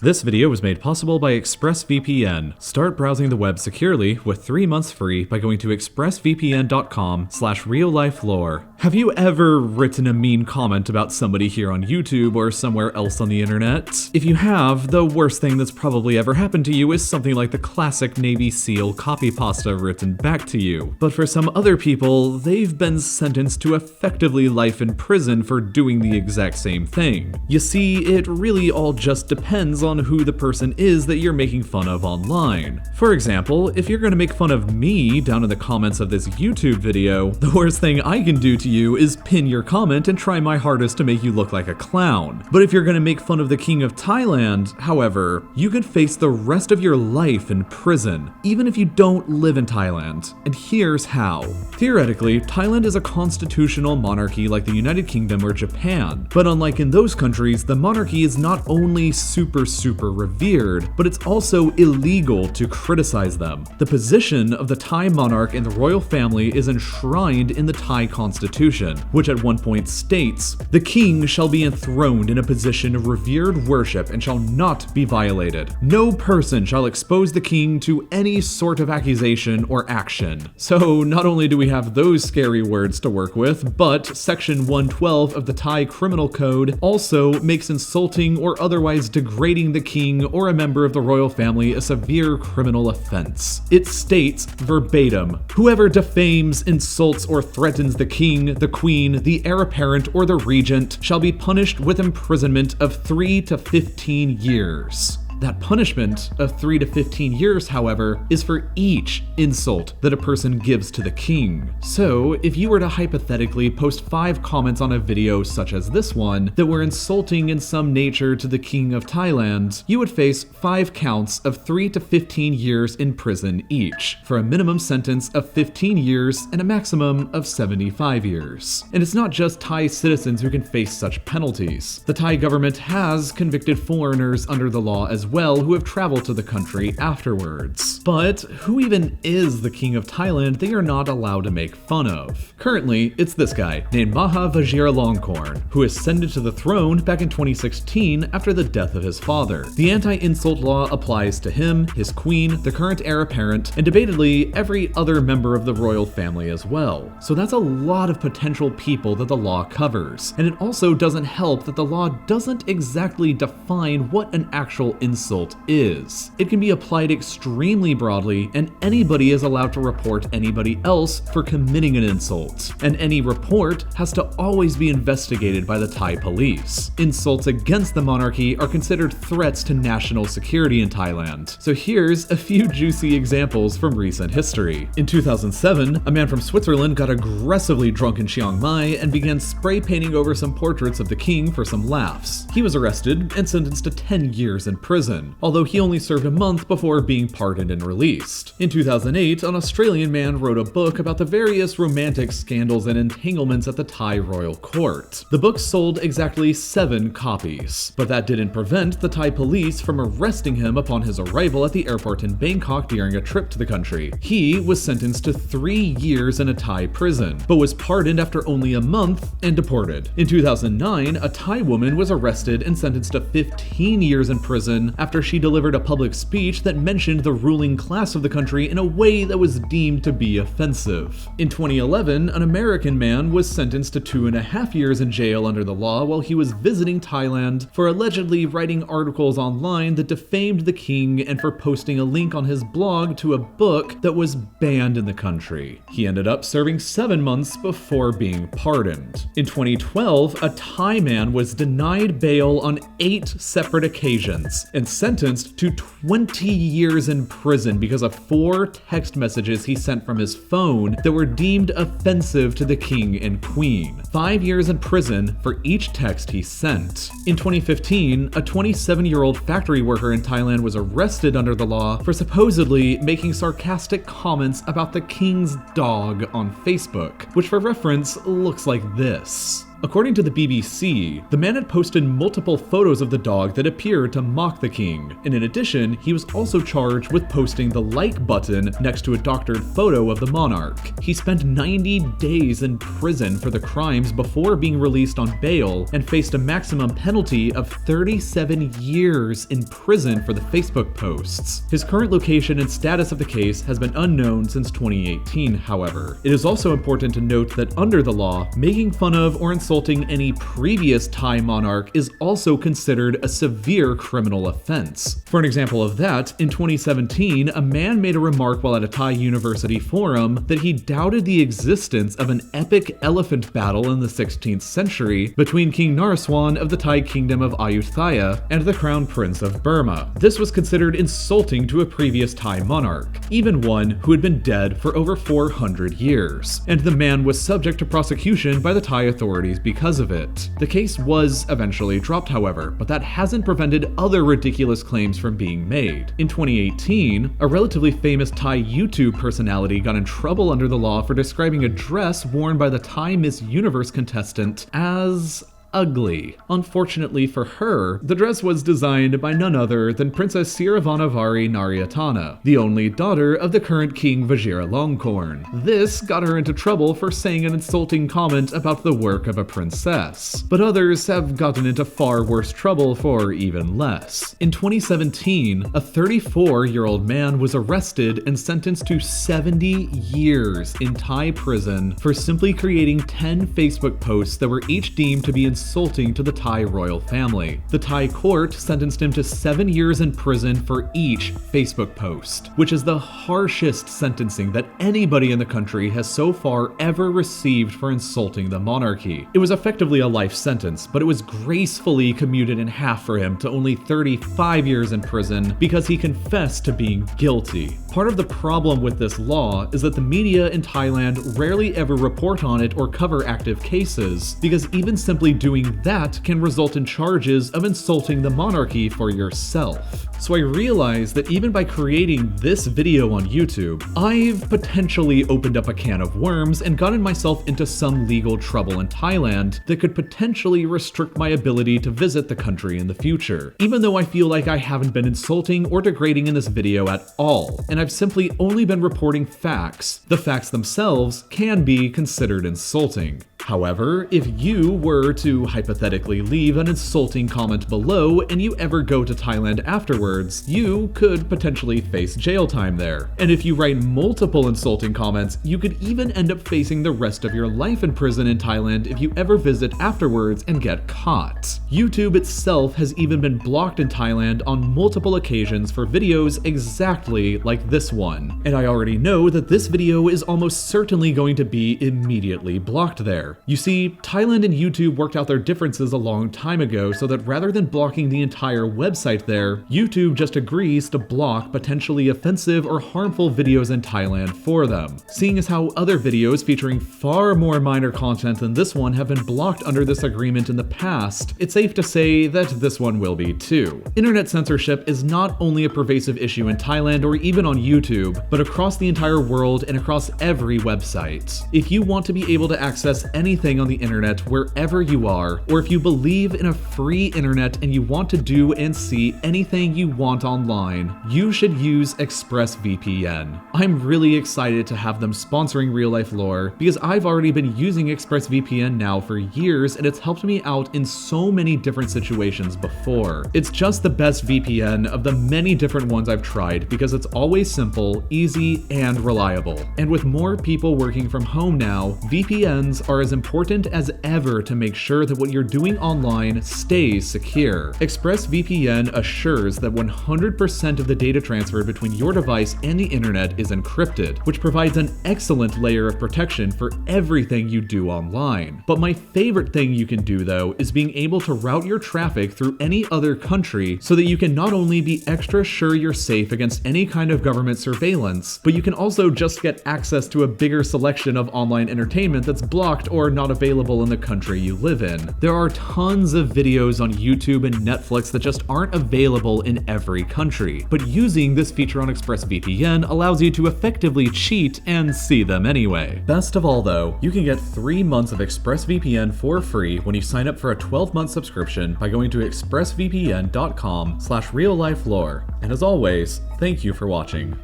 This video was made possible by ExpressVPN. Start browsing the web securely with 3 months free by going to expressvpn.com/reallifelore. Have you ever written a mean comment about somebody here on YouTube or somewhere else on the internet? If you have, the worst thing that's probably ever happened to you is something like the classic Navy SEAL copy pasta written back to you. But for some other people, they've been sentenced to effectively life in prison for doing the exact same thing. You see, it really all just depends on who the person is that you're making fun of online. For example, if you're gonna make fun of me down in the comments of this YouTube video, the worst thing I can do to you is pin your comment and try my hardest to make you look like a clown. But if you're gonna make fun of the King of Thailand, however, you could face the rest of your life in prison, even if you don't live in Thailand. And here's how. Theoretically, Thailand is a constitutional monarchy like the United Kingdom or Japan. But unlike in those countries, the monarchy is not only super revered, but it's also illegal to criticize them. The position of the Thai monarch in the royal family is enshrined in the Thai constitution, which at one point states, "The king shall be enthroned in a position of revered worship and shall not be violated. No person shall expose the king to any sort of accusation or action." So not only do we have those scary words to work with, but Section 112 of the Thai Criminal Code also makes insulting or otherwise degrading the king or a member of the royal family a severe criminal offense. It states verbatim, "Whoever defames, insults, or threatens the king, the queen, the heir apparent, or the regent shall be punished with imprisonment of 3 to 15 years. That punishment of 3 to 15 years, however, is for each insult that a person gives to the king. So, if you were to hypothetically post 5 comments on a video such as this one that were insulting in some nature to the King of Thailand, you would face 5 counts of 3 to 15 years in prison each, for a minimum sentence of 15 years and a maximum of 75 years. And it's not just Thai citizens who can face such penalties. The Thai government has convicted foreigners under the law as well who have traveled to the country afterwards. But who even is the King of Thailand they are not allowed to make fun of? Currently, it's this guy, named Maha Vajiralongkorn, who ascended to the throne back in 2016 after the death of his father. The anti-insult law applies to him, his queen, the current heir apparent, and debatedly every other member of the royal family as well. So that's a lot of potential people that the law covers. And it also doesn't help that the law doesn't exactly define what an actual insult is. It can be applied extremely broadly, and anybody is allowed to report anybody else for committing an insult. And any report has to always be investigated by the Thai police. Insults against the monarchy are considered threats to national security in Thailand. So here's a few juicy examples from recent history. In 2007, a man from Switzerland got aggressively drunk in Chiang Mai and began spray painting over some portraits of the king for some laughs. He was arrested and sentenced to 10 years in prison, although he only served a month before being pardoned and released. In 2008, an Australian man wrote a book about the various romantic scandals and entanglements at the Thai royal court. The book sold exactly 7 copies, but that didn't prevent the Thai police from arresting him upon his arrival at the airport in Bangkok during a trip to the country. He was sentenced to 3 years in a Thai prison, but was pardoned after only a month and deported. In 2009, a Thai woman was arrested and sentenced to 15 years in prison after she delivered a public speech that mentioned the ruling class of the country in a way that was deemed to be offensive. In 2011, an American man was sentenced to 2.5 years in jail under the law while he was visiting Thailand for allegedly writing articles online that defamed the king and for posting a link on his blog to a book that was banned in the country. He ended up serving 7 months before being pardoned. In 2012, a Thai man was denied bail on 8 separate occasions and sentenced to 20 years in prison because of 4 text messages he sent from his phone that were deemed offensive to the king and queen. 5 years in prison for each text he sent. In 2015, a 27-year-old factory worker in Thailand was arrested under the law for supposedly making sarcastic comments about the king's dog on Facebook, which for reference looks like this. According to the BBC, the man had posted multiple photos of the dog that appeared to mock the king, and in addition, he was also charged with posting the like button next to a doctored photo of the monarch. He spent 90 days in prison for the crimes before being released on bail and faced a maximum penalty of 37 years in prison for the Facebook posts. His current location and status of the case has been unknown since 2018, however. It is also important to note that under the law, making fun of or insulting any previous Thai monarch is also considered a severe criminal offense. For an example of that, in 2017, a man made a remark while at a Thai university forum that he doubted the existence of an epic elephant battle in the 16th century between King Narswan of the Thai kingdom of Ayutthaya and the Crown Prince of Burma. This was considered insulting to a previous Thai monarch, even one who had been dead for over 400 years, and the man was subject to prosecution by the Thai authorities because of it. The case was eventually dropped, however, but that hasn't prevented other ridiculous claims from being made. In 2018, a relatively famous Thai YouTube personality got in trouble under the law for describing a dress worn by the Thai Miss Universe contestant as ugly. Unfortunately for her, the dress was designed by none other than Princess Sirivanavari Naryatana, the only daughter of the current King Vajiralongkorn. This got her into trouble for saying an insulting comment about the work of a princess, but others have gotten into far worse trouble for even less. In 2017, a 34-year-old man was arrested and sentenced to 70 years in Thai prison for simply creating 10 Facebook posts that were each deemed to be insulting to the Thai royal family. The Thai court sentenced him to 7 years in prison for each Facebook post, which is the harshest sentencing that anybody in the country has so far ever received for insulting the monarchy. It was effectively a life sentence, but it was gracefully commuted in half for him to only 35 years in prison because he confessed to being guilty. Part of the problem with this law is that the media in Thailand rarely ever report on it or cover active cases, because even simply doing that can result in charges of insulting the monarchy for yourself. So I realized that even by creating this video on YouTube, I've potentially opened up a can of worms and gotten myself into some legal trouble in Thailand that could potentially restrict my ability to visit the country in the future, even though I feel like I haven't been insulting or degrading in this video at all, and I've simply only been reporting facts. The facts themselves can be considered insulting. However, if you were to hypothetically leave an insulting comment below and you ever go to Thailand afterwards, you could potentially face jail time there. And if you write multiple insulting comments, you could even end up facing the rest of your life in prison in Thailand if you ever visit afterwards and get caught. YouTube itself has even been blocked in Thailand on multiple occasions for videos exactly like this one. And I already know that this video is almost certainly going to be immediately blocked there. You see, Thailand and YouTube worked out their differences a long time ago so that rather than blocking the entire website there, YouTube just agrees to block potentially offensive or harmful videos in Thailand for them. Seeing as how other videos featuring far more minor content than this one have been blocked under this agreement in the past, it's safe to say that this one will be too. Internet censorship is not only a pervasive issue in Thailand or even on YouTube, but across the entire world and across every website. If you want to be able to access anything on the internet wherever you are, or if you believe in a free internet and you want to do and see anything you want online, you should use ExpressVPN. I'm really excited to have them sponsoring Real Life Lore because I've already been using ExpressVPN now for years and it's helped me out in so many different situations before. It's just the best VPN of the many different ones I've tried because it's always simple, easy, and reliable. And with more people working from home now, VPNs are as important as ever to make sure that what you're doing online stays secure. ExpressVPN assures that 100% of the data transfer between your device and the internet is encrypted, which provides an excellent layer of protection for everything you do online. But my favorite thing you can do though is being able to route your traffic through any other country so that you can not only be extra sure you're safe against any kind of government surveillance, but you can also just get access to a bigger selection of online entertainment that's blocked or or not available in the country you live in. There are tons of videos on YouTube and Netflix that just aren't available in every country, but using this feature on ExpressVPN allows you to effectively cheat and see them anyway. Best of all though, you can get 3 months of ExpressVPN for free when you sign up for a 12-month subscription by going to expressvpn.com/reallifelore. And as always, thank you for watching.